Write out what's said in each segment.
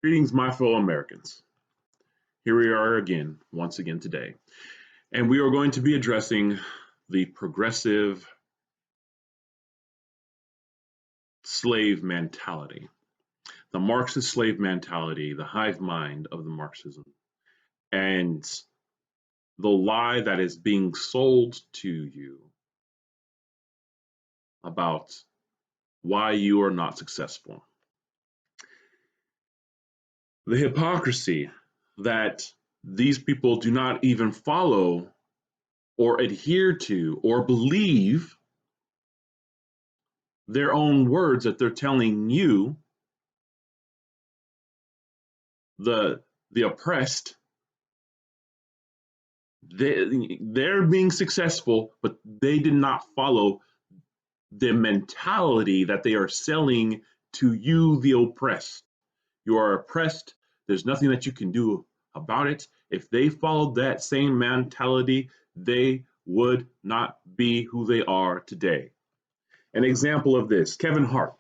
Greetings, my fellow Americans. Here we are again, once again today, and we are going to be addressing the progressive slave mentality, the Marxist slave mentality, the hive mind of the Marxism, and the lie that is being sold to you about why you are not successful. The hypocrisy that these people do not even follow or adhere to or believe their own words that they're telling you, the oppressed. They're being successful, but they did not follow the mentality that they are selling to you, the oppressed. You are oppressed. There's nothing that you can do about it. If they followed that same mentality, they would not be who they are today. An example of this, Kevin Hart.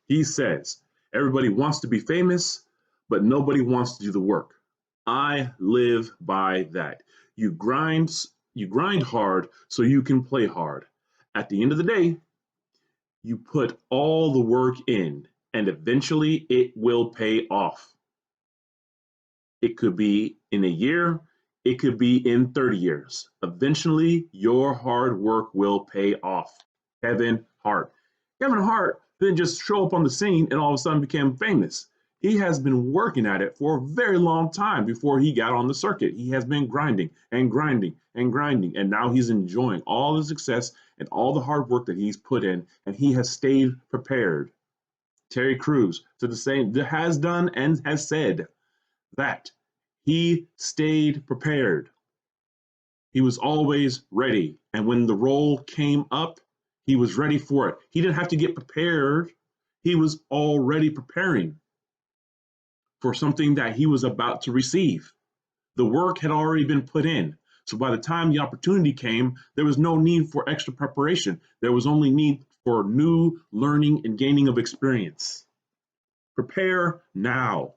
He says, everybody wants to be famous, but nobody wants to do the work. I live by that. You grind hard so you can play hard. At the end of the day, you put all the work in, and eventually it will pay off. It could be in a year, it could be in 30 years. Eventually, your hard work will pay off. Kevin Hart. Kevin Hart didn't just show up on the scene and all of a sudden became famous. He has been working at it for a very long time before he got on the circuit. He has been grinding and grinding and grinding, and now he's enjoying all the success and all the hard work that he's put in, and he has stayed prepared. Terry Crews said the same, has done and has said that he stayed prepared. He was always ready, and when the role came up, he was ready for it. He didn't have to get prepared. He was already preparing for something that he was about to receive. The work had already been put in. So by the time the opportunity came, there was no need for extra preparation. There was only need for new learning and gaining of experience. Prepare now.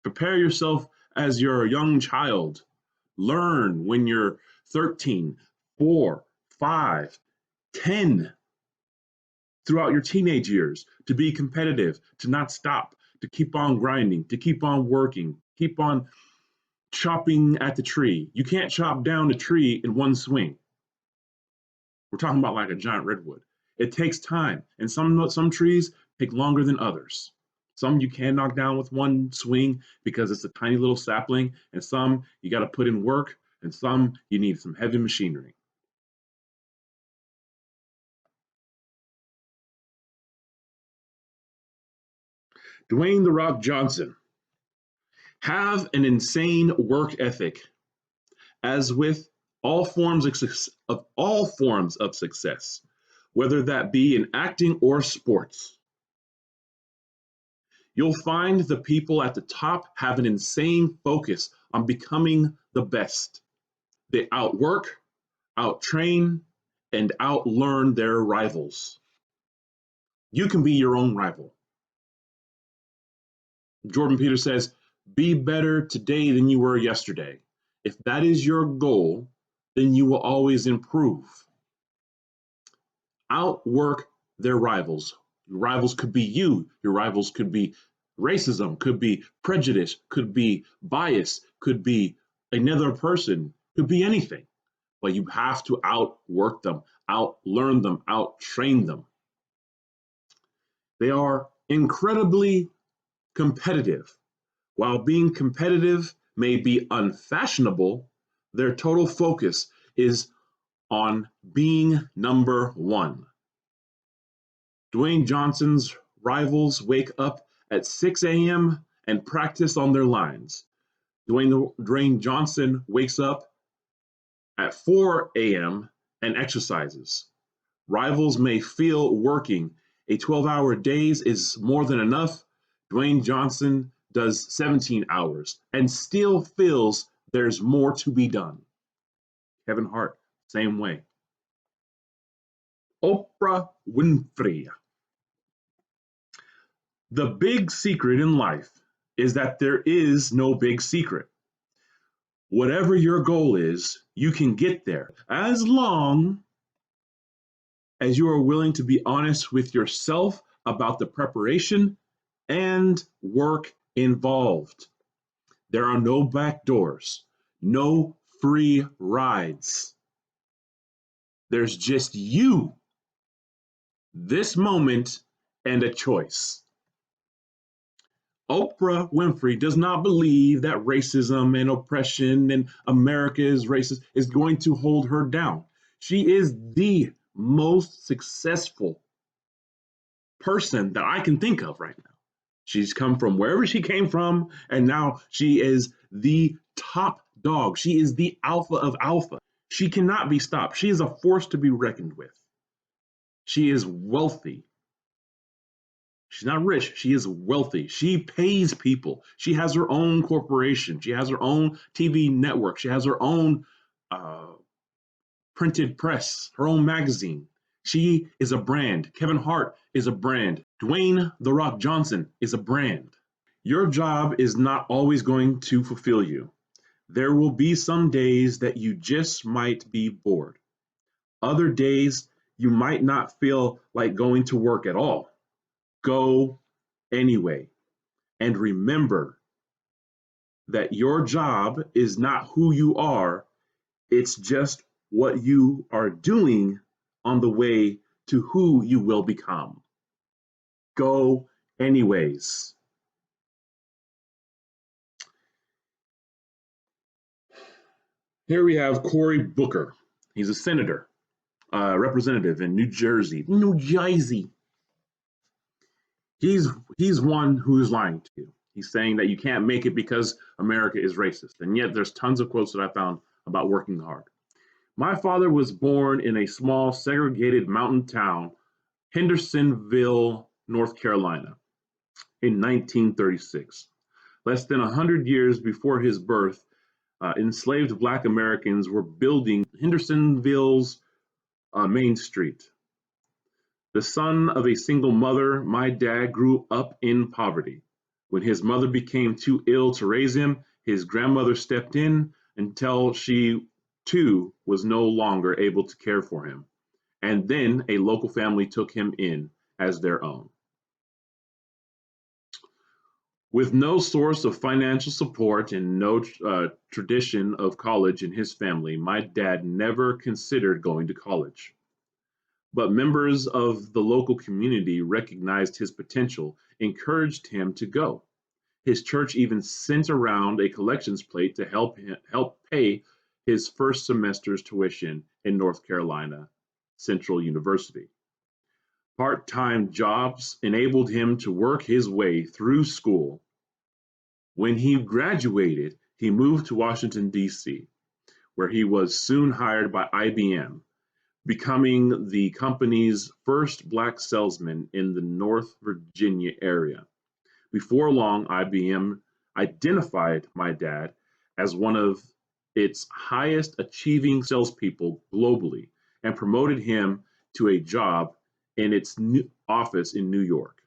Prepare yourself as you're a young child. Learn when you're 13, 4, 5, 10, throughout your teenage years, to be competitive, to not stop, to keep on grinding, to keep on working, keep on chopping at the tree. You can't chop down a tree in one swing. We're talking about like a giant redwood. It takes time, and some trees take longer than others. Some you can knock down with one swing because it's a tiny little sapling, and some you got to put in work, and some you need some heavy machinery. Dwayne "The Rock" Johnson. Have an insane work ethic. As with all forms of success, whether that be in acting or sports, you'll find the people at the top have an insane focus on becoming the best. They outwork, outtrain, and outlearn their rivals. You can be your own rival. Jordan Peterson says, be better today than you were yesterday. If that is your goal, then you will always improve. Outwork their rivals. Your rivals could be you. Your rivals could be racism, could be prejudice, could be bias, could be another person, could be anything. But you have to outwork them, outlearn them, outtrain them. They are incredibly competitive. While being competitive may be unfashionable, their total focus is on being number one. Dwayne Johnson's rivals wake up at 6 a.m. and practice on their lines. Dwayne Johnson wakes up at 4 a.m. and exercises. Rivals may feel working a 12-hour days is more than enough. Dwayne Johnson does 17 hours and still feels there's more to be done. Kevin Hart, same way. Oprah Winfrey. The big secret in life is that there is no big secret. Whatever your goal is, you can get there as long as you are willing to be honest with yourself about the preparation and work involved. There are no back doors, no free rides. There's just you, this moment, and a choice. Oprah Winfrey does not believe that racism and oppression and America is racist is going to hold her down. She is the most successful person that I can think of right now. She's come from wherever she came from, and now she is the top dog. She is the alpha of alpha. She cannot be stopped. She is a force to be reckoned with. She is wealthy. She's not rich. She is wealthy. She pays people. She has her own corporation. She has her own TV network. She has her own uh, printed press, her own magazine. She is a brand. Kevin Hart is a brand. Dwayne The Rock Johnson is a brand. Your job is not always going to fulfill you. There will be some days that you just might be bored. Other days, you might not feel like going to work at all. Go anyway. And remember that your job is not who you are, it's just what you are doing on the way to who you will become. Go anyways. Here we have Cory Booker. He's a senator, representative in New Jersey. New Jersey. He's one who's lying to you. He's saying that you can't make it because America is racist. And yet there's tons of quotes that I found about working hard. My father was born in a small segregated mountain town, Hendersonville, North Carolina, in 1936. Less than 100 years before his birth, enslaved Black Americans were building Hendersonville's Main Street. The son of a single mother, my dad grew up in poverty. When his mother became too ill to raise him, his grandmother stepped in until she too was no longer able to care for him. And then a local family took him in as their own. With no source of financial support and no tradition of college in his family, my dad never considered going to college. But members of the local community recognized his potential, encouraged him to go. His church even sent around a collections plate to help pay his first semester's tuition in North Carolina Central University. Part-time jobs enabled him to work his way through school. When he graduated, he moved to Washington, D.C., where he was soon hired by IBM, becoming the company's first Black salesman in the North Virginia area. Before long, IBM identified my dad as one of its highest achieving salespeople globally and promoted him to a job in its new office in New York.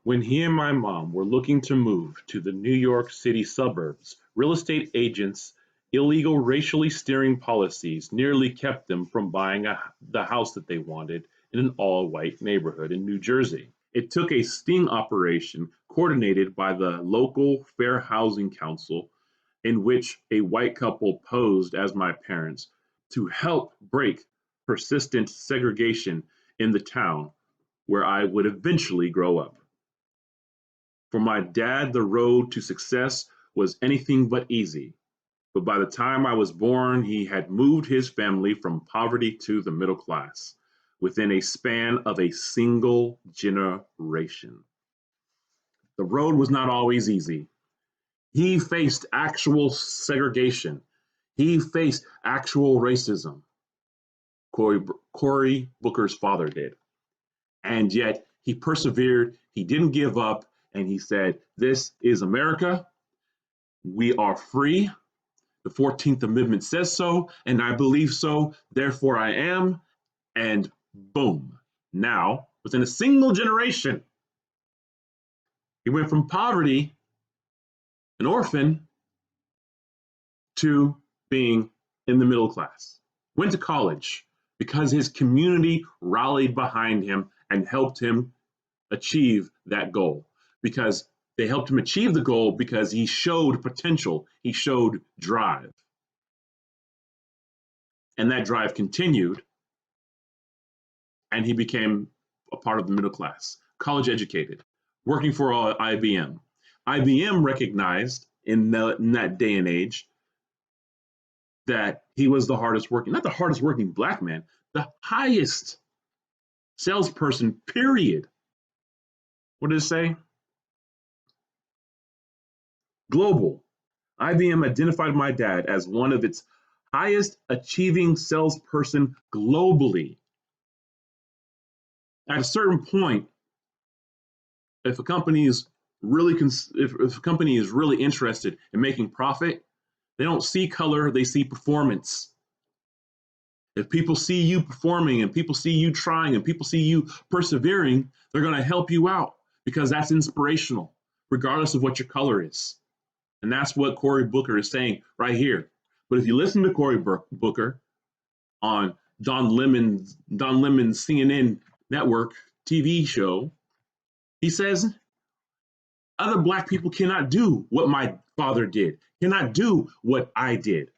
When he and my mom were looking to move to the New York City suburbs, real estate agents' illegal racially steering policies nearly kept them from buying the house that they wanted in an all-white neighborhood in New Jersey. It took a sting operation coordinated by the local Fair Housing Council, in which a white couple posed as my parents, to help break persistent segregation in the town where I would eventually grow up. For my dad, the road to success was anything but easy. But by the time I was born, he had moved his family from poverty to the middle class within a span of a single generation. The road was not always easy. He faced actual segregation. He faced actual racism. Cory Booker's father did. And yet he persevered, he didn't give up, and he said, "This is America. We are free. The 14th Amendment says so, and I believe so, therefore I am." And boom, now, within a single generation, he went from poverty an orphan to being in the middle class. Went to college because his community rallied behind him and helped him achieve that goal. Because they helped him achieve the goal because he showed potential, he showed drive. And that drive continued, and he became a part of the middle class, college educated, working for IBM. IBM recognized in that day and age that he was the hardest working, not the hardest working black man, the highest salesperson, period. What did it say? Global. IBM identified my dad as one of its highest achieving salesperson globally. At a certain point, if a company is really if a company is really interested in making profit, they don't see color, they see performance. If people see you performing and people see you trying and people see you persevering, they're going to help you out because that's inspirational, regardless of what your color is. And that's what Cory Booker is saying right here. But if you listen to Cory Booker on Don Lemon's CNN network TV show, he says other black people cannot do what my father did, cannot do what I did.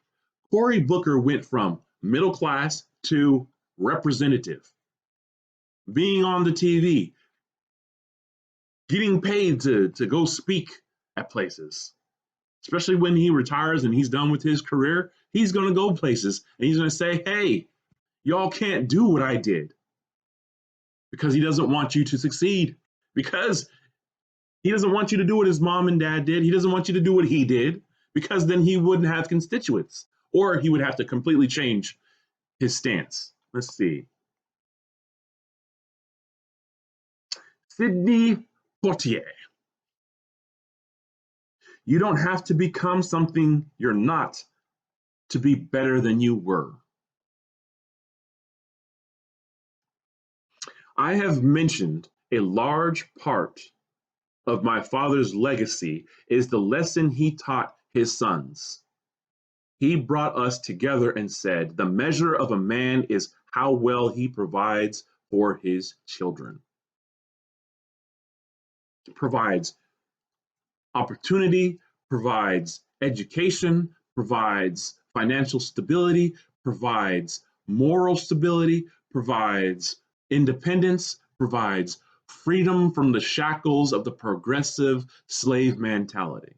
Cory Booker went from middle class to representative, being on the TV, getting paid to go speak at places. Especially when he retires and he's done with his career, he's going to go places and he's going to say, hey, y'all can't do what I did. Because he doesn't want you to succeed. Because he doesn't want you to do what his mom and dad did. He doesn't want you to do what he did, because then he wouldn't have constituents, or he would have to completely change his stance. Let's see. Sidney Poitier. You don't have to become something you're not to be better than you were. I have mentioned a large part of my father's legacy is the lesson he taught his sons. He brought us together and said, the measure of a man is how well he provides for his children. Provides opportunity, provides education, provides financial stability, provides moral stability, provides independence, provides freedom from the shackles of the progressive slave mentality.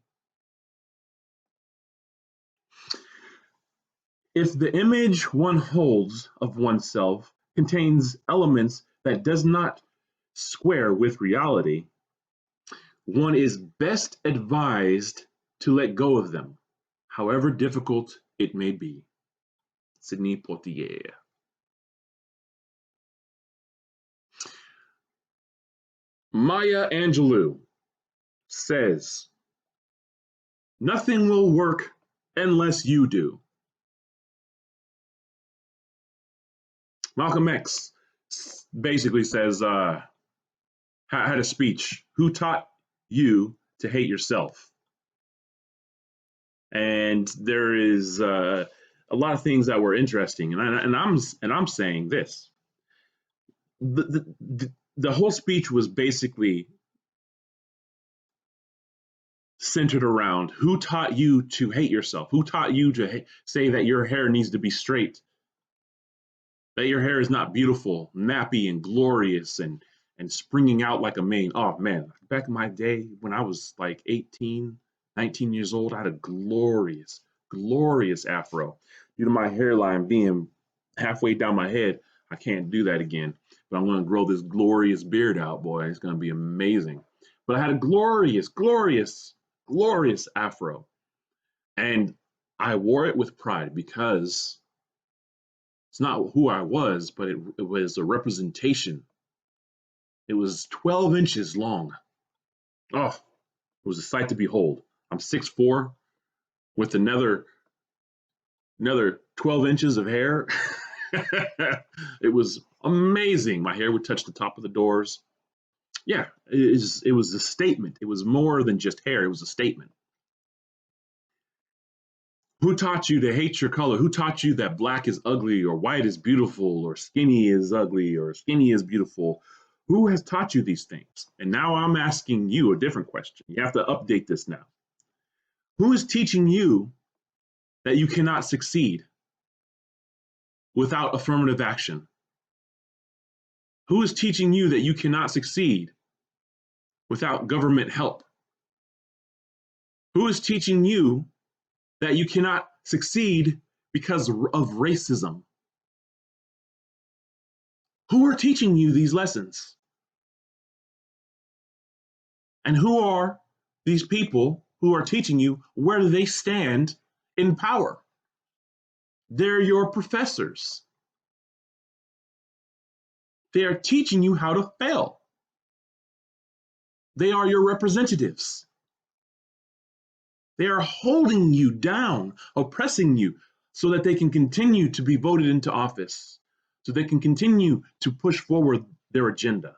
If the image one holds of oneself contains elements that does not square with reality, one is best advised to let go of them, however difficult it may be. Sidney Poitier. Maya Angelou says, nothing will work unless you do. Malcolm X basically says, had a speech, who taught you to hate yourself? And there is a lot of things that were interesting, and I'm saying this: the whole speech was basically centered around who taught you to hate yourself, who taught you to say that your hair needs to be straight, that your hair is not beautiful, nappy, and glorious, and springing out like a mane. Oh man, back in my day when I was like 18, 19 years old, I had a glorious, glorious afro. Due to my hairline being halfway down my head, I can't do that again. But I'm going to grow this glorious beard out, boy. It's going to be amazing. But I had a glorious, glorious, glorious afro. And I wore it with pride because it's not who I was, but it was a representation. It was 12 inches long. Oh, it was a sight to behold. I'm 6'4" with another 12 inches of hair. It was amazing. My hair would touch the top of the doors. Yeah, it was a statement. It was more than just hair. It was a statement. Who taught you to hate your color? Who taught you that black is ugly or white is beautiful or skinny is ugly or skinny is beautiful? Who has taught you these things? And now I'm asking you a different question. You have to update this now. Who is teaching you that you cannot succeed without affirmative action? Who is teaching you that you cannot succeed without government help? Who is teaching you that you cannot succeed because of racism? Who are teaching you these lessons? And who are these people who are teaching you? Where do they stand in power? They're your professors. They are teaching you how to fail. They are your representatives. They are holding you down, oppressing you, so that they can continue to be voted into office, so they can continue to push forward their agenda.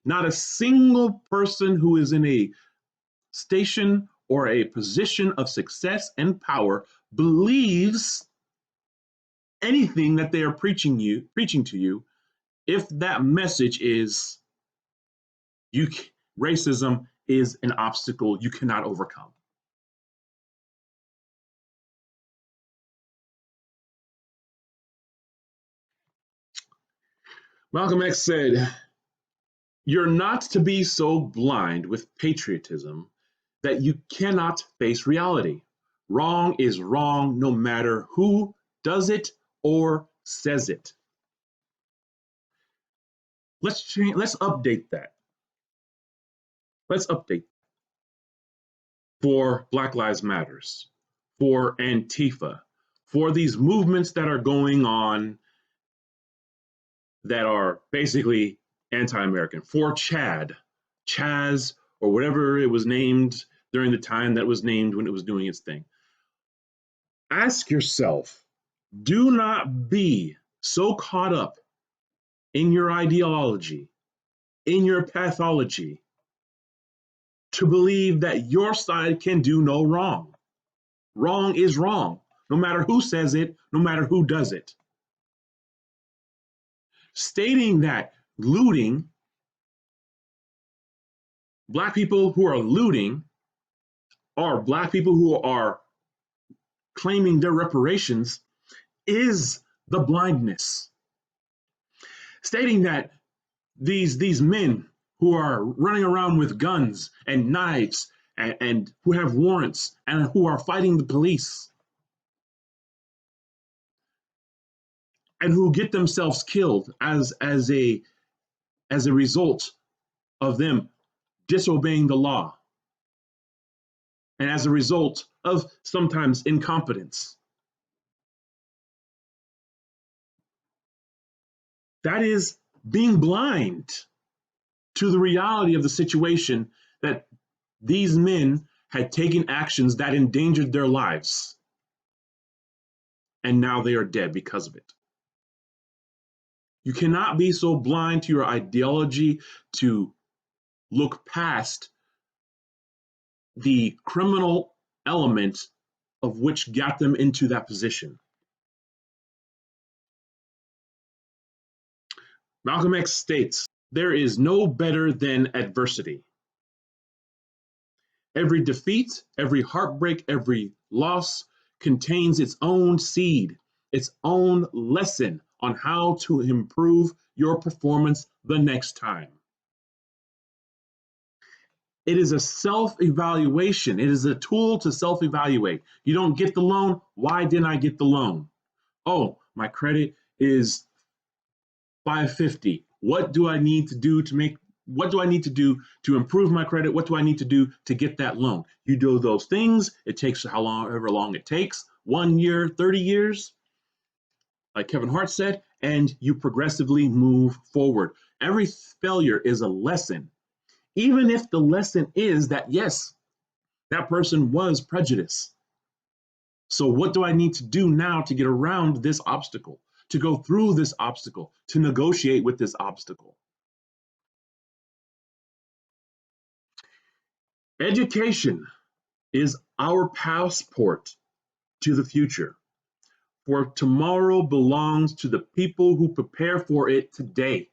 Not a single person who is in a station or a position of success and power believes anything that they are preaching to you, if that message is you racism is an obstacle you cannot overcome. Malcolm X said, "You're not to be so blind with patriotism that you cannot face reality. Wrong is wrong no matter who does it or says it." Let's update that. Let's update for Black Lives Matters, for Antifa, for these movements that are going on that are basically anti-American, for Chaz, or whatever it was named during the time that was named when it was doing its thing. Ask yourself, do not be so caught up in your ideology, in your pathology, to believe that your side can do no wrong. Wrong is wrong, no matter who says it, no matter who does it. Stating that looting, Black people who are looting, are Black people who are claiming their reparations, is the blindness. Stating that these men who are running around with guns and knives and who have warrants and who are fighting the police and who get themselves killed as a result of them disobeying the law and as a result of sometimes incompetence. That is being blind to the reality of the situation, that these men had taken actions that endangered their lives, and now they are dead because of it. You cannot be so blind to your ideology to look past the criminal element of which got them into that position. Malcolm X states, "There is no better than adversity. Every defeat, every heartbreak, every loss contains its own seed, its own lesson on how to improve your performance the next time." It is a self-evaluation. It is a tool to self-evaluate. You don't get the loan. Why didn't I get the loan? Oh, my credit is 550. What do I need to do to improve my credit? What do I need to do to get that loan? You do those things. It takes however long it takes, 1 year, 30 years, like Kevin Hart said, and you progressively move forward. Every failure is a lesson, even if the lesson is that, yes, that person was prejudiced. So, what do I need to do now to get around this obstacle, to go through this obstacle, to negotiate with this obstacle? Education is our passport to the future. For tomorrow belongs to the people who prepare for it today.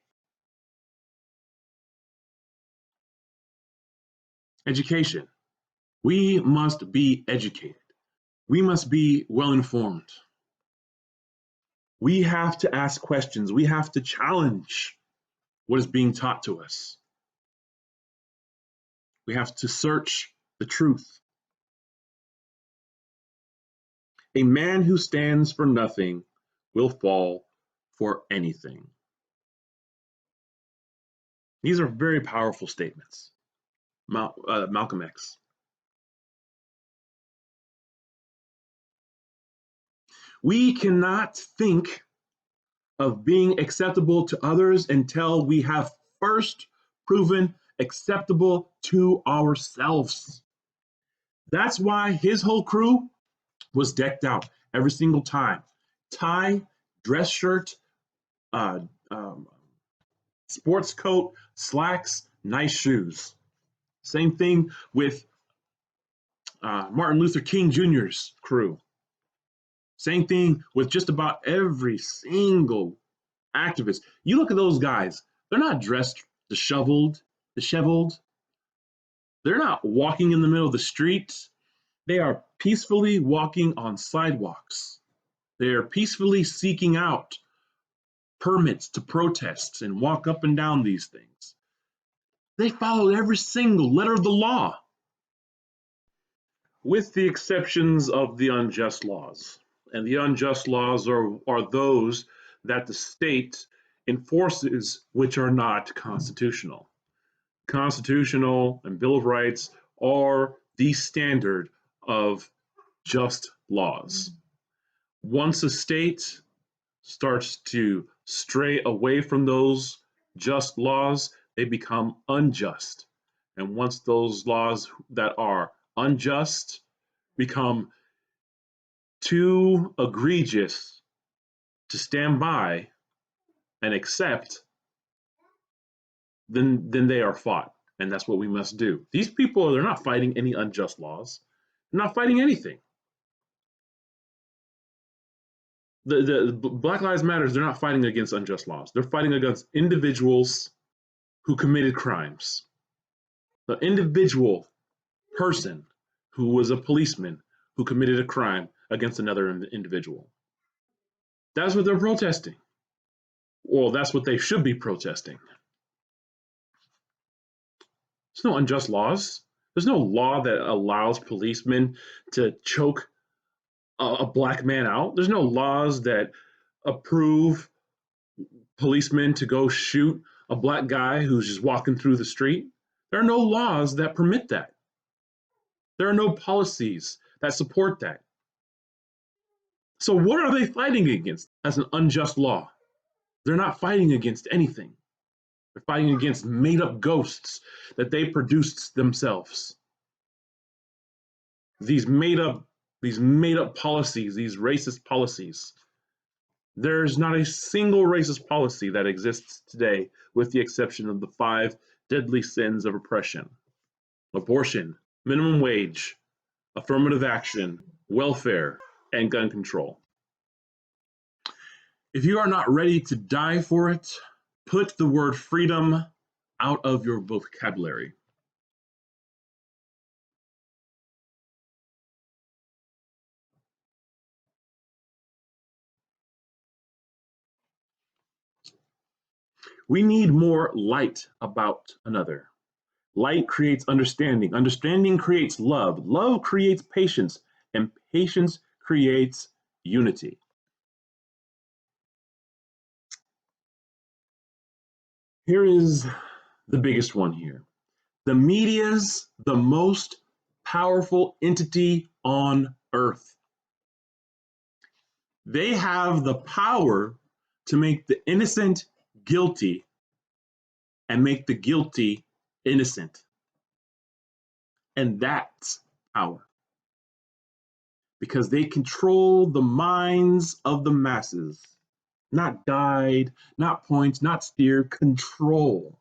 Education. We must be educated. We must be well informed. We have to ask questions. We have to challenge what is being taught to us. We have to search the truth. A man who stands for nothing will fall for anything. These are very powerful statements. Malcolm X. We cannot think of being acceptable to others until we have first proven acceptable to ourselves. That's why his whole crew was decked out every single time. Tie, dress shirt, uh, um, sports coat, slacks, nice shoes. Same thing with Martin Luther King Jr.'s crew. Same thing with just about every single activist. You look at those guys, they're not dressed disheveled. They're not walking in the middle of the street. They are peacefully walking on sidewalks. They are peacefully seeking out permits to protest and walk up and down these things. They followed every single letter of the law, with the exceptions of the unjust laws. And the unjust laws are those that the state enforces which are not constitutional. Constitutional and Bill of Rights are the standard of just laws. Once a state starts to stray away from those just laws, they become unjust. And once those laws that are unjust become too egregious to stand by and accept, then they are fought. And that's what we must do. These people, they're not fighting any unjust laws. They're not fighting anything. The Black Lives Matter, they're not fighting against unjust laws. They're fighting against individuals who committed crimes. The individual person who was a policeman who committed a crime against another individual. That's what they're protesting. Well, that's what they should be protesting. There's no unjust laws. There's no law that allows policemen to choke a black man out. There's no laws that approve policemen to go shoot a black guy who's just walking through the street. There are no laws that permit that. There are no policies that support that. So what are they fighting against as an unjust law? They're not fighting against anything. They're fighting against made-up ghosts that they produced themselves. These made-up policies, these racist policies. There's not a single racist policy that exists today, with the exception of the 5 deadly sins of oppression: abortion, minimum wage, affirmative action, welfare, and gun control. If you are not ready to die for it, put the word freedom out of your vocabulary. We need more light about another. Light creates understanding. Understanding creates love. Love creates patience. And patience creates unity. Here is the biggest one here. The media's the most powerful entity on earth. They have the power to make the innocent guilty and make the guilty innocent. And that's power. Because they control the minds of the masses. Not guide, not point, not steer, control.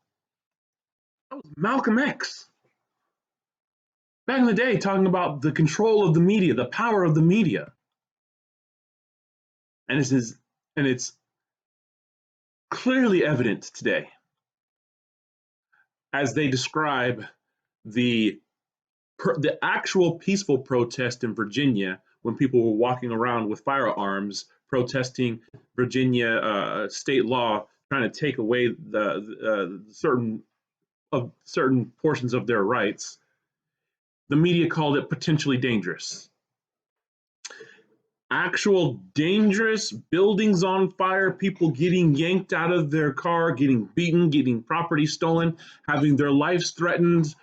That was Malcolm X. Back in the day, talking about the control of the media, the power of the media. And it's clearly evident today as they describe the the actual peaceful protest in Virginia when people were walking around with firearms protesting Virginia state law trying to take away the certain portions of their rights. The media called it potentially dangerous. Actual dangerous buildings on fire, people getting yanked out of their car, getting beaten, getting property stolen, having their lives threatened,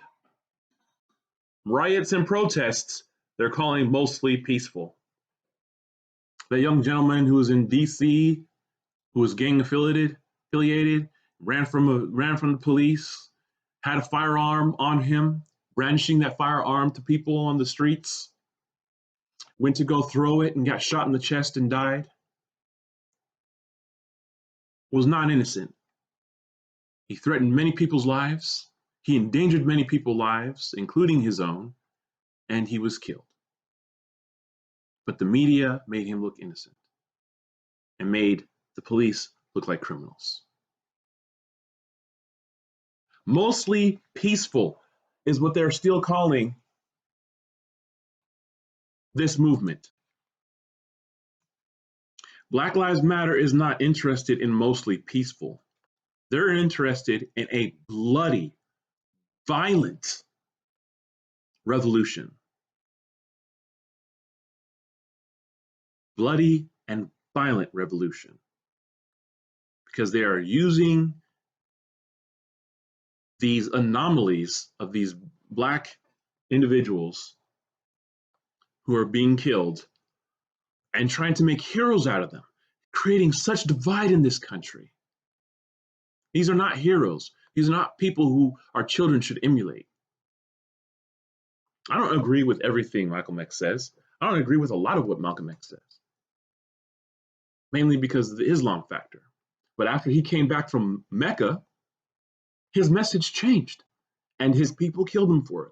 riots and protests, they're calling mostly peaceful. The young gentleman who was in DC, who was gang affiliated, ran from the police, had a firearm on him, brandishing that firearm to people on the streets, went to go throw it and got shot in the chest and died, was not innocent. He threatened many people's lives. He endangered many people's lives, including his own, and he was killed. But the media made him look innocent and made the police look like criminals. Mostly peaceful is what they're still calling this movement. Black Lives Matter is not interested in mostly peaceful. They're interested in a bloody, violent revolution. Bloody and violent revolution. Because they are using these anomalies of these Black individuals who are being killed and trying to make heroes out of them, creating such divide in this country. These are not heroes. These are not people who our children should emulate. I don't agree with everything Malcolm X says. I don't agree with a lot of what Malcolm X says, mainly because of the Islam factor. But after he came back from Mecca, his message changed, and his people killed him for it.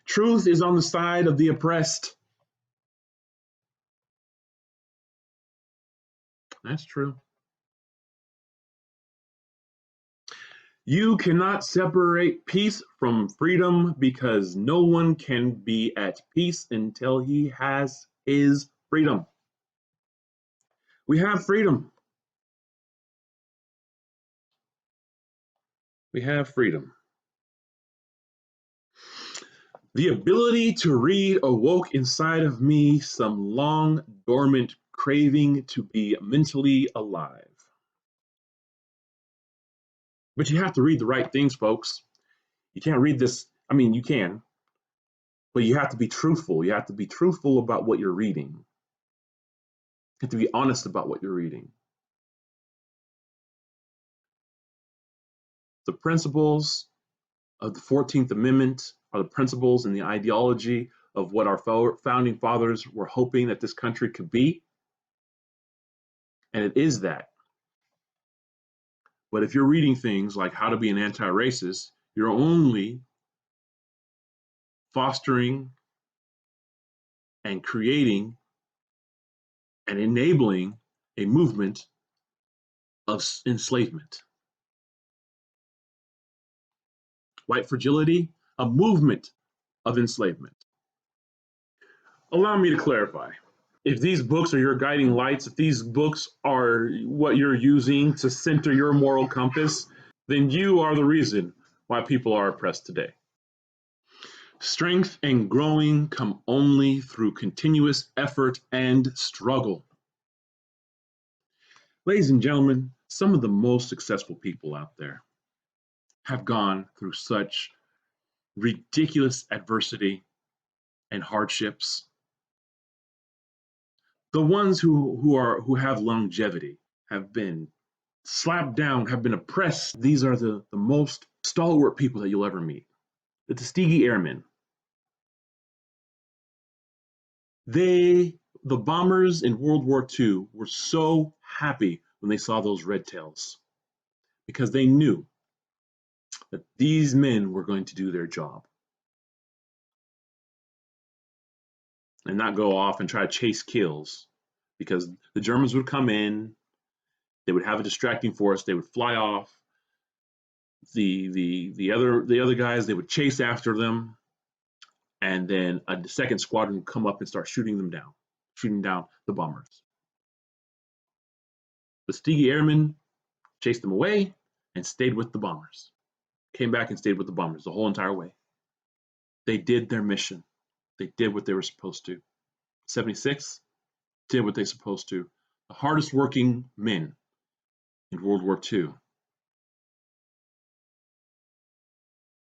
Truth is on the side of the oppressed. That's true. You cannot separate peace from freedom because no one can be at peace until he has his freedom. We have freedom. We have freedom. The ability to read awoke inside of me some long dormant craving to be mentally alive. But you have to read the right things, folks. You can't read this. I mean, you can, but you have to be truthful. You have to be truthful about what you're reading. You have to be honest about what you're reading. The principles of the 14th Amendment are the principles and the ideology of what our founding fathers were hoping that this country could be. And it is that. But if you're reading things like How to Be an Anti-Racist, you're only fostering and creating and enabling a movement of enslavement. White fragility, a movement of enslavement. Allow me to clarify. If these books are your guiding lights, if these books are what you're using to center your moral compass, then you are the reason why people are oppressed today. Strength and growing come only through continuous effort and struggle. Ladies and gentlemen, some of the most successful people out there have gone through such ridiculous adversity and hardships. The ones who have longevity have been slapped down, have been oppressed. These are the most stalwart people that you'll ever meet. The Tuskegee Airmen. The bombers in World War II were so happy when they saw those red tails because they knew that these men were going to do their job. and not go off and try to chase kills, because the Germans would come in, they would have a distracting force, they would fly off. The other guys, they would chase after them, and then a second squadron would come up and start shooting down the bombers. The Tuskegee Airmen chased them away and stayed with the bombers. Came back and stayed with the bombers the whole entire way. They did their mission. They did what they were supposed to. 76 did what they were supposed to. The hardest working men in World War II.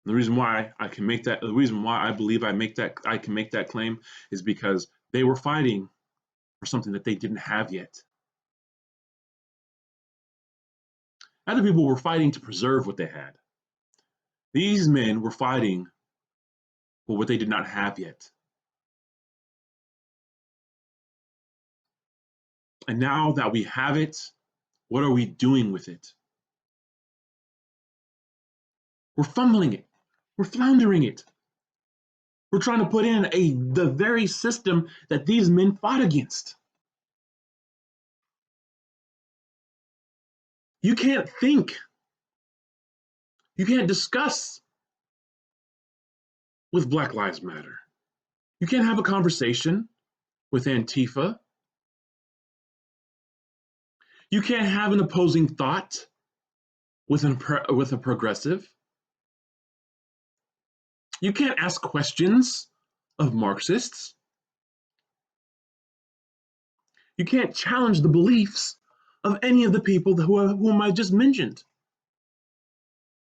The reason why I can make that, the reason why I believe I can make that claim is because they were fighting for something that they didn't have yet. Other people were fighting to preserve what they had. These men were fighting for what they did not have yet. And now that we have it, what are we doing with it? We're fumbling it. We're floundering it. We're trying to put in the very system that these men fought against. You can't think. You can't discuss with Black Lives Matter. You can't have a conversation with Antifa. You can't have an opposing thought with a progressive. You can't ask questions of Marxists. You can't challenge the beliefs of any of the people whom I just mentioned.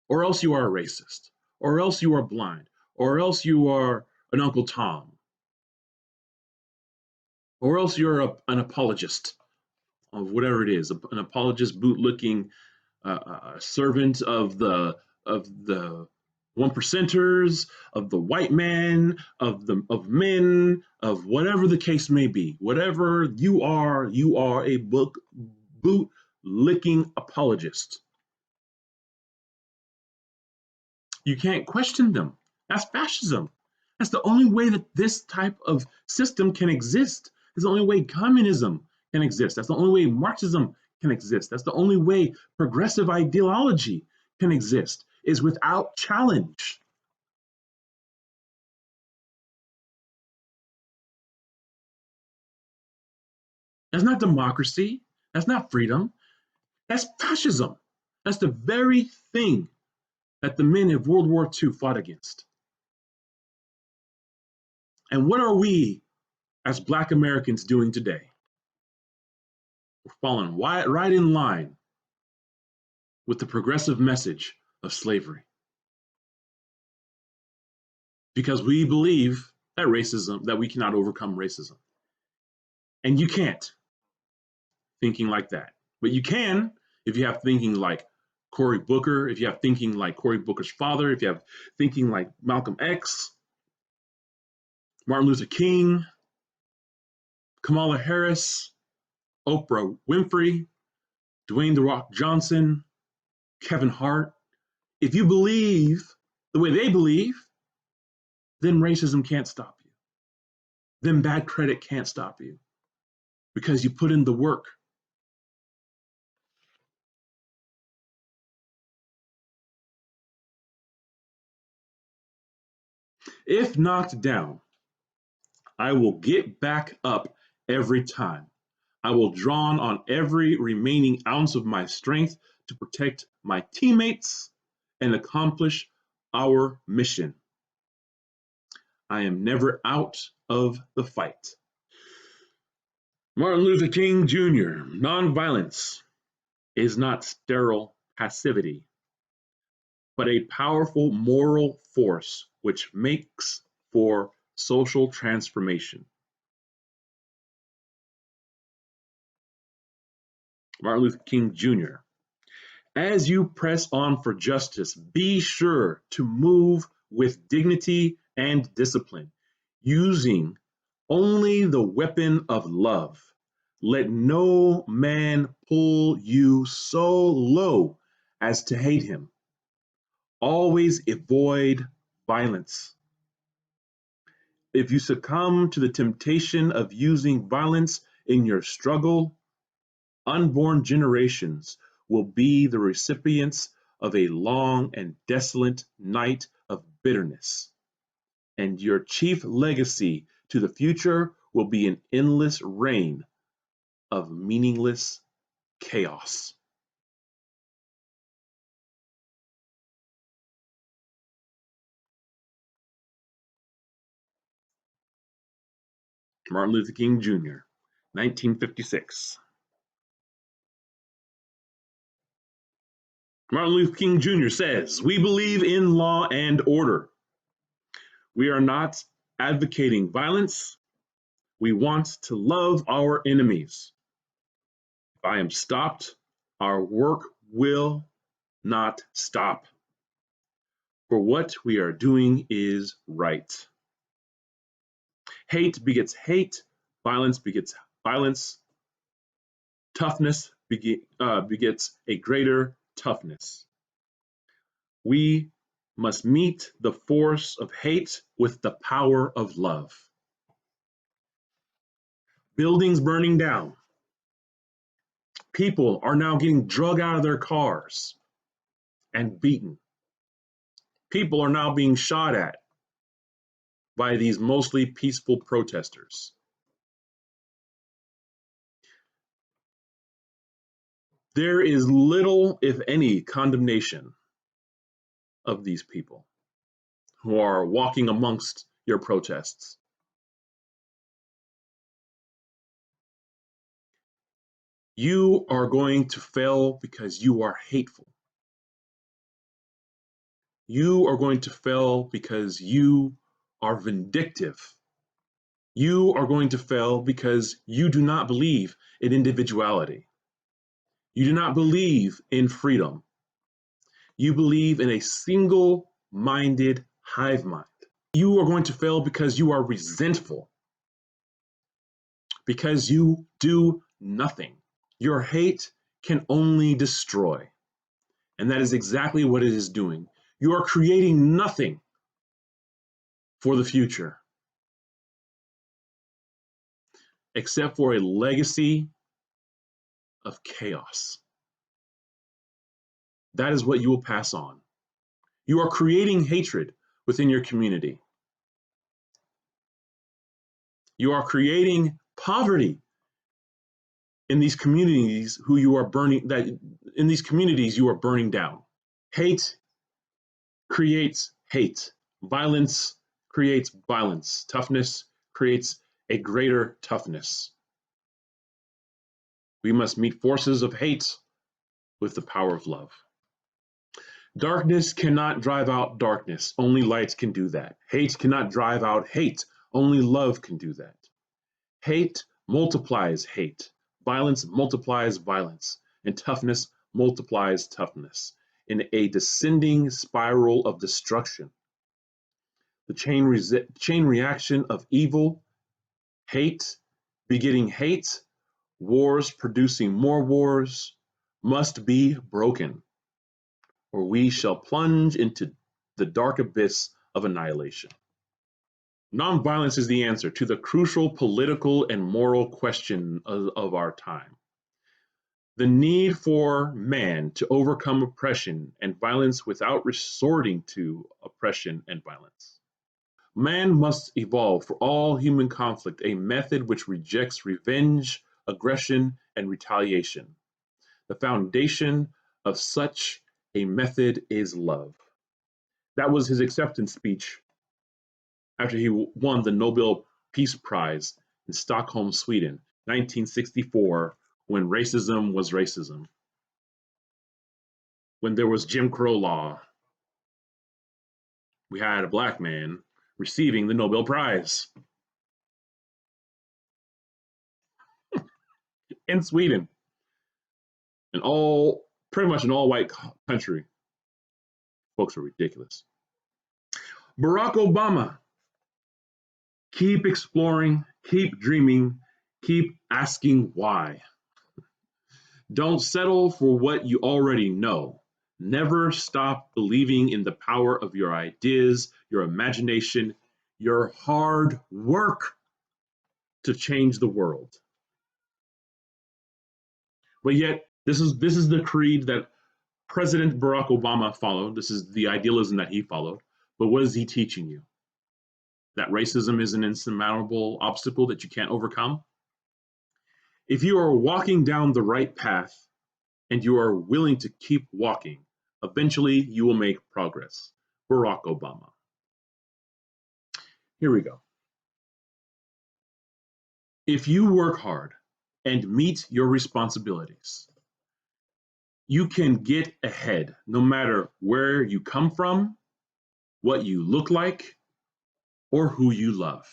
Or else you are a racist, or else you are blind, or else you are an Uncle Tom, or else you're an apologist of whatever it is, an apologist, bootlicking servant of the one percenters, of the white man, of men, of whatever the case may be. Whatever you are a boot licking apologist. You can't question them. That's fascism. That's the only way that this type of system can exist. It's the only way communism can exist. That's the only way Marxism can exist. That's the only way progressive ideology can exist, is without challenge. That's not democracy. That's not freedom. That's fascism. That's the very thing that the men of World War II fought against. And what are we as Black Americans doing today? We're falling right in line with the progressive message of slavery. Because we believe that we cannot overcome racism. And you can't, thinking like that. But you can if you have thinking like Cory Booker, if you have thinking like Cory Booker's father, if you have thinking like Malcolm X, Martin Luther King, Kamala Harris, Oprah Winfrey, Dwayne "The Rock" Johnson, Kevin Hart. If you believe the way they believe, then racism can't stop you. Then bad credit can't stop you, because you put in the work. If knocked down, I will get back up every time. I will draw on every remaining ounce of my strength to protect my teammates and accomplish our mission. I am never out of the fight. Martin Luther King Jr. Nonviolence is not sterile passivity, but a powerful moral force which makes for social transformation. Martin Luther King Jr. As you press on for justice, be sure to move with dignity and discipline, using only the weapon of love. Let no man pull you so low as to hate him. Always avoid violence. If you succumb to the temptation of using violence in your struggle, unborn generations will be the recipients of a long and desolate night of bitterness, and your chief legacy to the future will be an endless reign of meaningless chaos. Martin Luther King Jr., 1956. Martin Luther King Jr. says, "We believe in law and order. We are not advocating violence. We want to love our enemies. If I am stopped, our work will not stop. For what we are doing is right. Hate begets hate, violence begets violence, toughness begets a greater toughness. We must meet the force of hate with the power of love." Buildings burning down. People are now getting drug out of their cars and beaten. People are now being shot at by these mostly peaceful protesters. There is little, if any, condemnation of these people who are walking amongst your protests. You are going to fail because you are hateful. You are going to fail because you are vindictive. You are going to fail because you do not believe in individuality. You do not believe in freedom. You believe in a single-minded hive mind. You are going to fail because you are resentful, because you do nothing. Your hate can only destroy. And that is exactly what it is doing. You are creating nothing for the future except for a legacy of chaos. That is what you will pass on. You are creating hatred within your community. You are creating poverty in these communities you are burning down. Hate creates hate. Violence creates violence. Toughness creates a greater toughness. We must meet forces of hate with the power of love. Darkness cannot drive out darkness. Only light can do that. Hate cannot drive out hate. Only love can do that. Hate multiplies hate. Violence multiplies violence. And toughness multiplies toughness in a descending spiral of destruction. The chain reaction of evil, hate begetting hate, wars producing more wars, must be broken, or we shall plunge into the dark abyss of annihilation. Nonviolence is the answer to the crucial political and moral question of our time. The need for man to overcome oppression and violence without resorting to oppression and violence. Man must evolve for all human conflict a method which rejects revenge, aggression, and retaliation. The foundation of such a method is love. That was his acceptance speech after he won the Nobel Peace Prize in Stockholm, Sweden, 1964, when racism was racism, when there was Jim Crow law. We had a black man receiving the Nobel Prize in Sweden, pretty much an all-white country. Folks are ridiculous. Barack Obama, keep exploring, keep dreaming, keep asking why. Don't settle for what you already know. Never stop believing in the power of your ideas, your imagination, your hard work to change the world. But yet, this is the creed that President Barack Obama followed. This is the idealism that he followed. But what is he teaching you? That racism is an insurmountable obstacle that you can't overcome? If you are walking down the right path and you are willing to keep walking, eventually you will make progress. Barack Obama. Here we go. If you work hard and meet your responsibilities, you can get ahead no matter where you come from, what you look like, or who you love.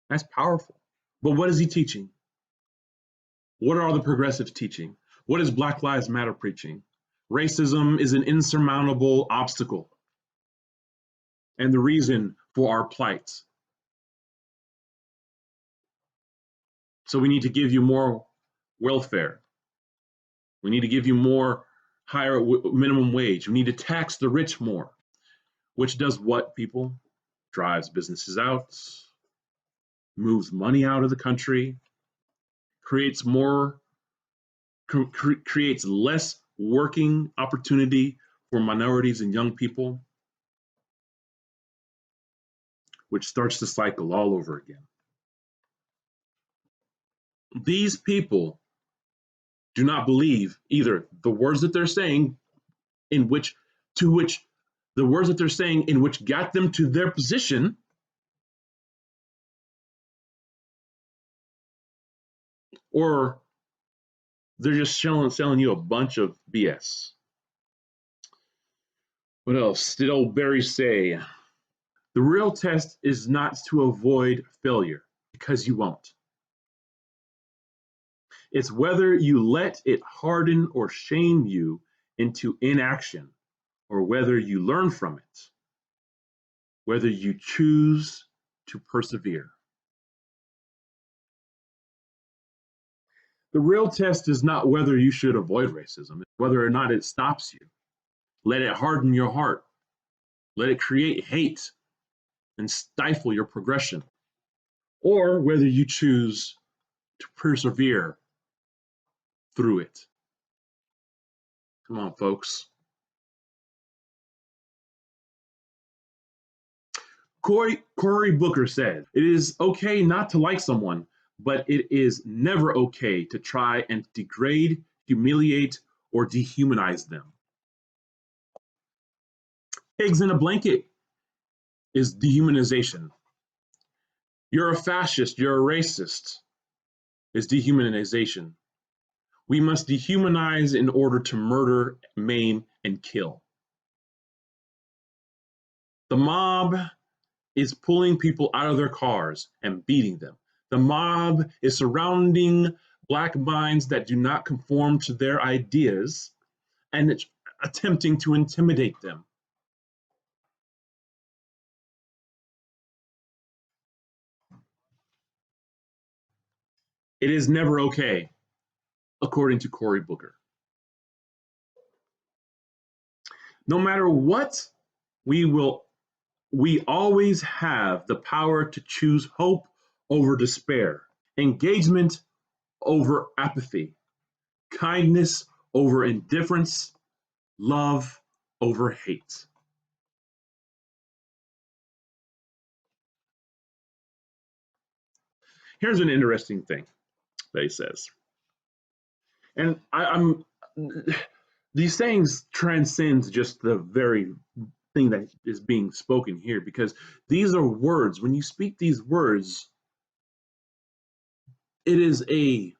That's powerful. But what is he teaching? What are the progressives teaching? What is Black Lives Matter preaching? Racism is an insurmountable obstacle and the reason for our plight. So we need to give you more welfare. We need to give you more higher minimum wage. We need to tax the rich more, which does what, people? Drives businesses out, moves money out of the country, creates less working opportunity for minorities and young people, which starts the cycle all over again. These people do not believe either the words that they're saying in which the words that they're saying in which got them to their position, or they're just selling you a bunch of BS. What else did old Barry say? The real test is not to avoid failure, because you won't. It's whether you let it harden or shame you into inaction, or whether you learn from it, whether you choose to persevere. The real test is not whether you should avoid racism, it's whether or not it stops you. Let it harden your heart. Let it create hate and stifle your progression, or whether you choose to persevere through it. Come on, folks. Cory Booker said, "It is okay not to like someone, but it is never okay to try and degrade, humiliate, or dehumanize them." Pigs in a blanket is dehumanization. You're a fascist, you're a racist, is dehumanization. We must dehumanize in order to murder, maim, and kill. The mob is pulling people out of their cars and beating them. The mob is surrounding Black minds that do not conform to their ideas and it's attempting to intimidate them. It is never okay, according to Cory Booker. No matter what, we always have the power to choose hope over despair, engagement over apathy, kindness over indifference, love over hate. Here's an interesting thing that he says. And I'm these sayings transcend just the very thing that is being spoken here, because these are words. When you speak these words, it is a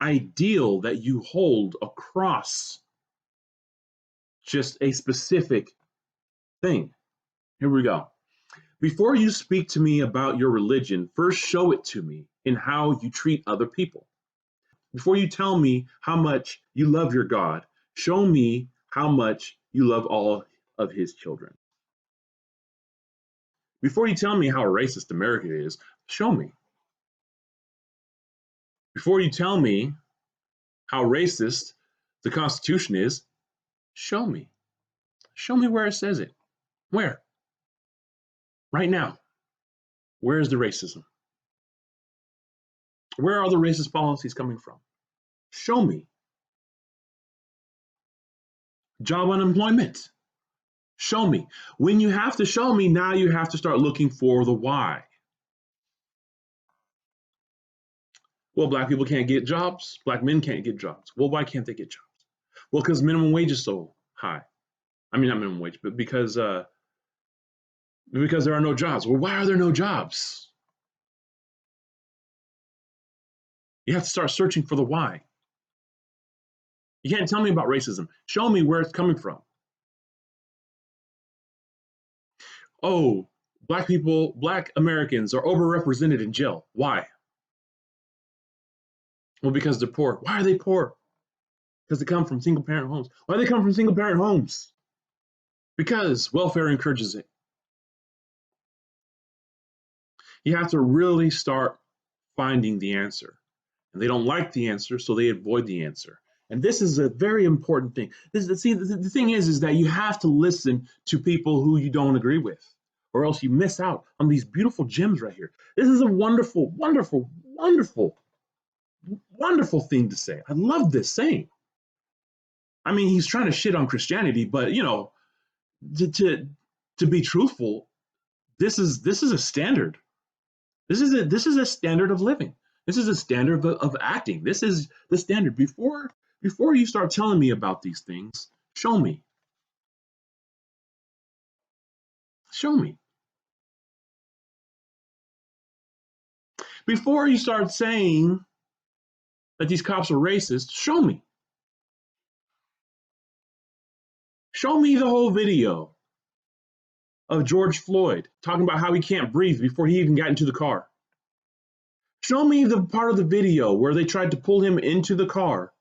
ideal that you hold across just a specific thing. Here we go. Before you speak to me about your religion, first show it to me in how you treat other people. Before you tell me how much you love your God, show me how much you love all of his children. Before you tell me how racist America is, show me. Before you tell me how racist the Constitution is, show me. Show me where it says it. Where? Right now. Where is the racism? Where are the racist policies coming from? Show me. Job unemployment. Show me. When you have to show me, now you have to start looking for the why. Well, Black people can't get jobs. Black men can't get jobs. Well, why can't they get jobs? Well, because minimum wage is so high. I mean, not minimum wage, but because there are no jobs. Well, why are there no jobs? You have to start searching for the why. You can't tell me about racism. Show me where it's coming from. Oh, Black people, Black Americans are overrepresented in jail. Why? Well, because they're poor. Why are they poor? Because they come from single parent homes. Why do they come from single parent homes? Because welfare encourages it. You have to really start finding the answer. And they don't like the answer, so they avoid the answer. And this is a very important thing. The thing is that you have to listen to people who you don't agree with, or else you miss out on these beautiful gems right here. This is a wonderful, wonderful, wonderful, wonderful thing to say. I love this saying. I mean, he's trying to shit on Christianity, but to be truthful, this is a standard. This is a standard of living. This is a standard of acting. This is the standard. Before you start telling me about these things, show me. Show me. Before you start saying that these cops are racist, show me. Show me the whole video of George Floyd talking about how he can't breathe before he even got into the car. Show me the part of the video where they tried to pull him into the car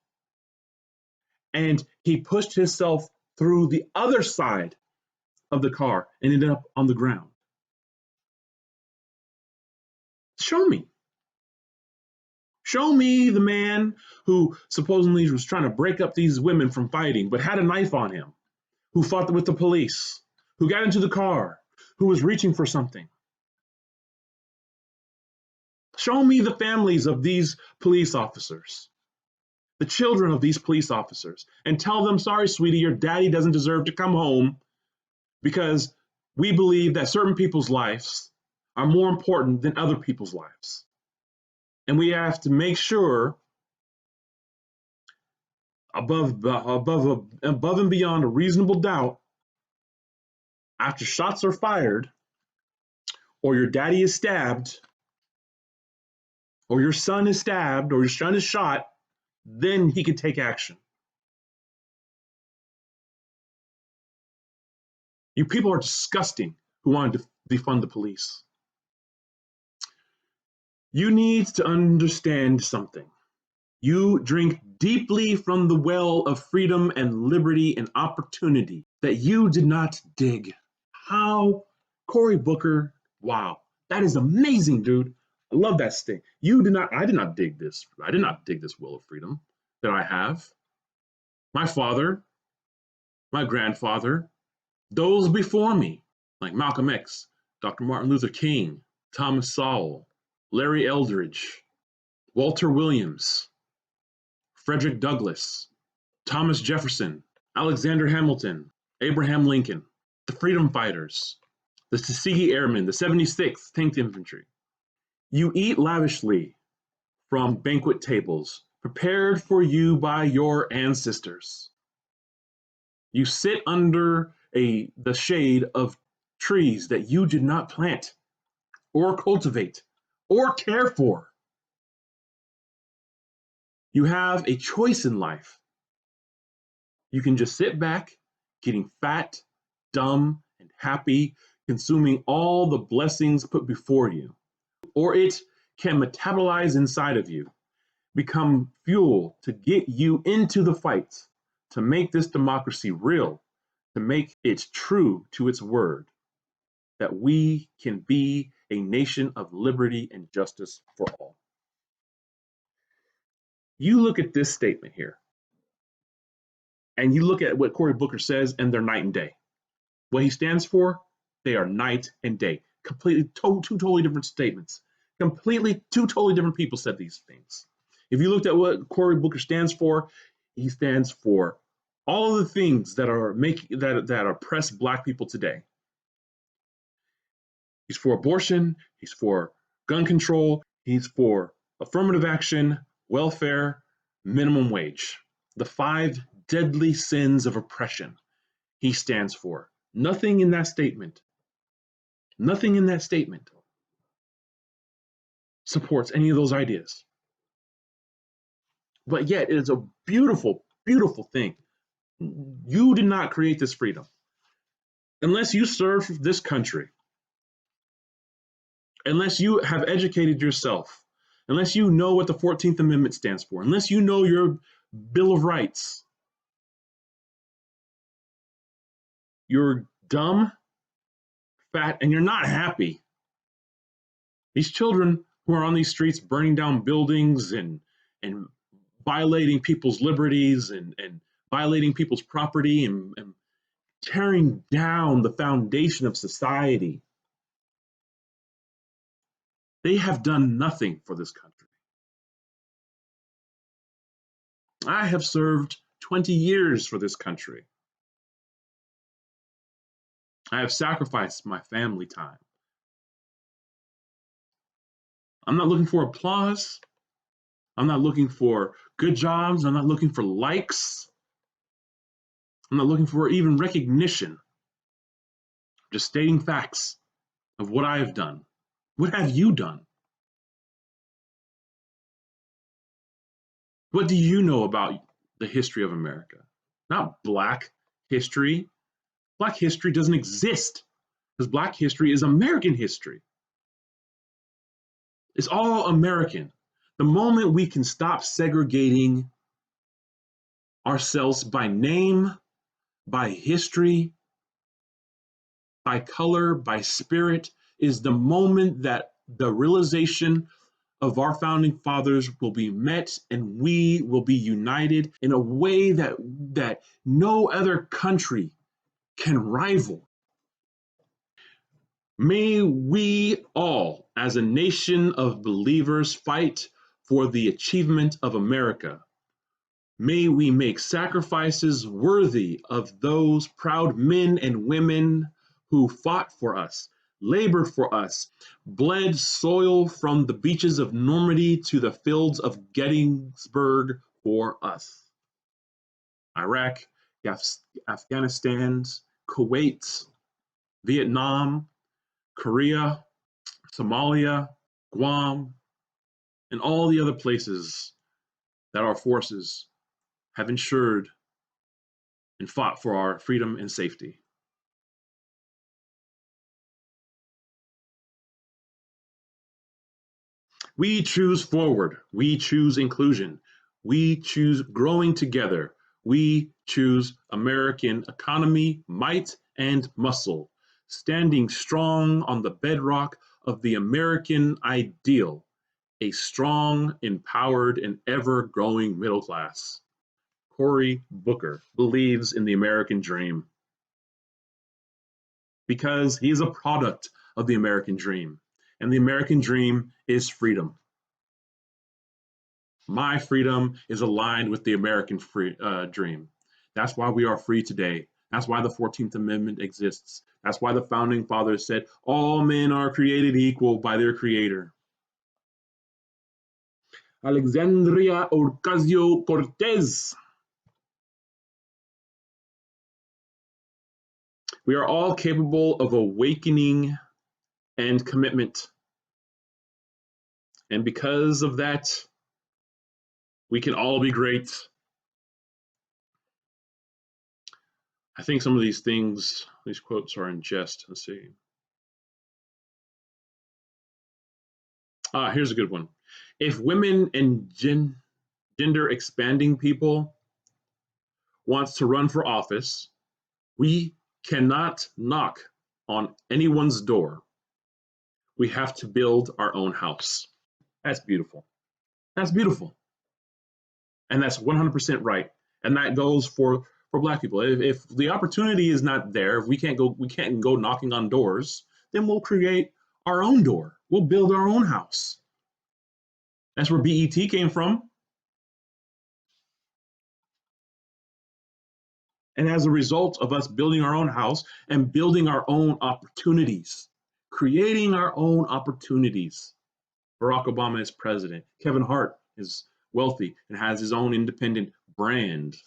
and he pushed himself through the other side of the car and ended up on the ground. Show me. Show me the man who supposedly was trying to break up these women from fighting, but had a knife on him, who fought with the police, who got into the car, who was reaching for something. Show me the families of these police officers, the children of these police officers, and tell them, sorry, sweetie, your daddy doesn't deserve to come home because we believe that certain people's lives are more important than other people's lives. And we have to make sure above and beyond a reasonable doubt, after shots are fired, or your daddy is stabbed, or your son is stabbed, or your son is shot, then he can take action. You people are disgusting who want to defund the police. You need to understand something. You drink deeply from the well of freedom and liberty and opportunity that you did not dig. How? Cory Booker, wow, that is amazing, dude. I love that sting. I did not dig this. I did not dig this well of freedom that I have. My father, my grandfather, those before me, like Malcolm X, Dr. Martin Luther King, Thomas Sowell, Larry Eldridge, Walter Williams, Frederick Douglass, Thomas Jefferson, Alexander Hamilton, Abraham Lincoln, the freedom fighters, the Tuskegee Airmen, the 76th Tank Infantry. You eat lavishly from banquet tables prepared for you by your ancestors. You sit under the shade of trees that you did not plant or cultivate or care for. You have a choice in life. You can just sit back, getting fat, dumb, and happy, consuming all the blessings put before you. Or it can metabolize inside of you, become fuel to get you into the fight, to make this democracy real, to make it true to its word, that we can be a nation of liberty and justice for all. You look at this statement here, and you look at what Cory Booker says, and they're night and day. What he stands for, they are night and day. Completely two totally different statements. Completely two totally different people said these things. If you looked at what Cory Booker stands for, he stands for all of the things that are making that oppress Black people today. He's for abortion, he's for gun control, he's for affirmative action, welfare, minimum wage. The five deadly sins of oppression he stands for. Nothing in that statement, nothing in that statement supports any of those ideas. But yet, it is a beautiful, beautiful thing. You did not create this freedom. Unless you serve this country, unless you have educated yourself, unless you know what the 14th Amendment stands for, unless you know your Bill of Rights, you're dumb, fat, and you're not happy. These children who are on these streets burning down buildings and violating people's liberties and violating people's property and tearing down the foundation of society. They have done nothing for this country. I have served 20 years for this country. I have sacrificed my family time. I'm not looking for applause. I'm not looking for good jobs. I'm not looking for likes. I'm not looking for even recognition. I'm just stating facts of what I have done. What have you done? What do you know about the history of America? Not Black history. Black history doesn't exist because Black history is American history. It's all American. The moment we can stop segregating ourselves by name, by history, by color, by spirit, is the moment that the realization of our founding fathers will be met and we will be united in a way that no other country can rival. May we all, as a nation of believers, fight for the achievement of America. May we make sacrifices worthy of those proud men and women who fought for us, labored for us, bled soil from the beaches of Normandy to the fields of Gettysburg for us. Iraq, Afghanistan, Kuwait, Vietnam, Korea, Somalia, Guam, and all the other places that our forces have ensured and fought for our freedom and safety. We choose forward. We choose inclusion. We choose growing together. We choose American economy, might, and muscle, standing strong on the bedrock of the American ideal, a strong, empowered, and ever-growing middle class. Cory Booker believes in the American dream because he is a product of the American dream, and the American dream is freedom. My freedom is aligned with the American dream. That's why we are free today. That's why the 14th Amendment exists. That's why the founding fathers said all men are created equal by their creator. Alexandria Ocasio-Cortez. We are all capable of awakening and commitment. And because of that, we can all be great. I think some of these things, these quotes are in jest. Let's see. Here's a good one. If women and gender expanding people wants to run for office, we cannot knock on anyone's door. We have to build our own house. That's beautiful. That's beautiful. And that's 100% right. And that goes for for Black people. If the opportunity is not there, if we can't go knocking on doors, then we'll create our own door. We'll build our own house. That's where BET came from. And as a result of us building our own house and building our own opportunities, creating our own opportunities. Barack Obama is president. Kevin Hart is wealthy and has his own independent brand.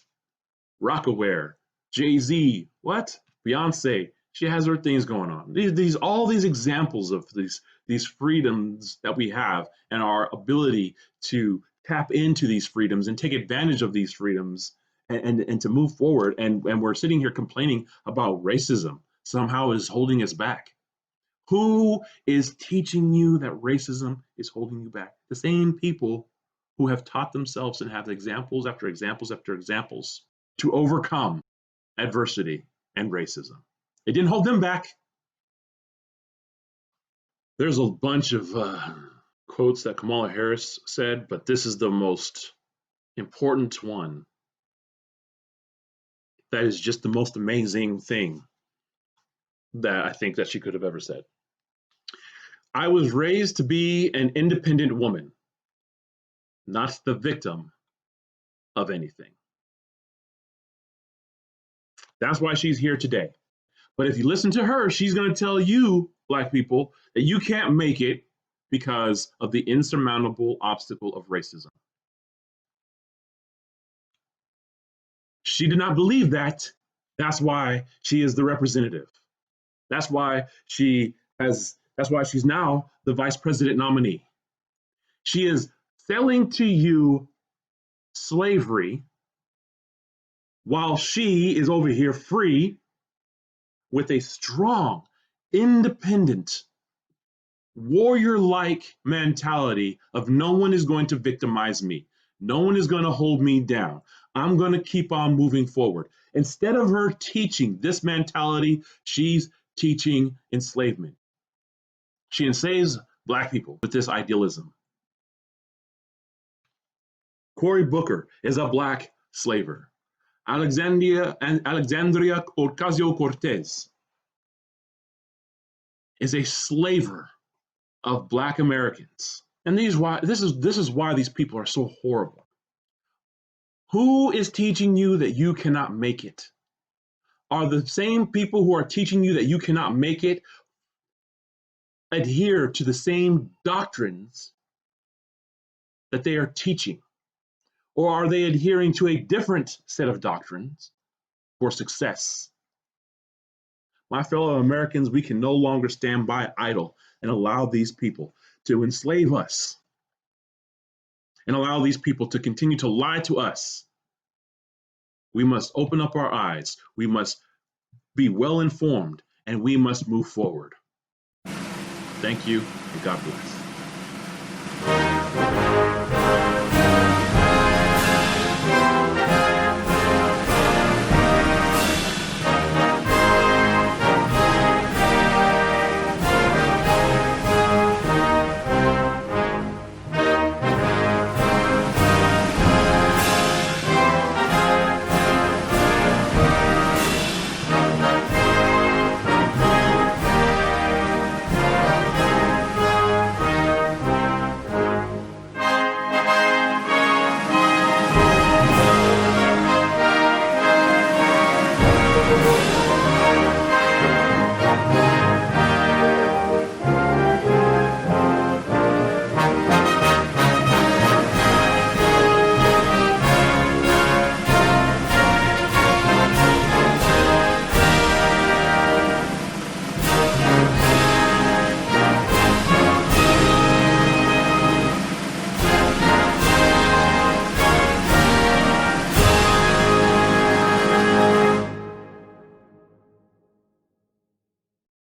Rockaware, Jay-Z, what? Beyonce, she has her things going on. All these examples of these freedoms that we have and our ability to tap into these freedoms and take advantage of these freedoms and to move forward. And we're sitting here complaining about racism somehow is holding us back. Who is teaching you that racism is holding you back? The same people who have taught themselves and have examples after examples after examples to overcome adversity and racism. It didn't hold them back. There's a bunch of quotes that Kamala Harris said, but this is the most important one. That is just the most amazing thing that I think that she could have ever said. I was raised to be an independent woman, not the victim of anything. That's why she's here today. But if you listen to her, she's going to tell you, Black people, that you can't make it because of the insurmountable obstacle of racism. She did not believe that. That's why she is the representative. That's why she's now the vice president nominee. She is selling to you slavery while she is over here free with a strong, independent, warrior-like mentality of no one is going to victimize me. No one is going to hold me down. I'm going to keep on moving forward. Instead of her teaching this mentality, she's teaching enslavement. She enslaves Black people with this idealism. Cory Booker is a Black slaver. Alexandria Ocasio-Cortez is a slaver of Black Americans. And this is why these people are so horrible. Who is teaching you that you cannot make it? Are the same people who are teaching you that you cannot make it adhere to the same doctrines that they are teaching? Or are they adhering to a different set of doctrines for success? My fellow Americans, we can no longer stand by idle and allow these people to enslave us and allow these people to continue to lie to us. We must open up our eyes. We must be well informed, and we must move forward. Thank you, and God bless.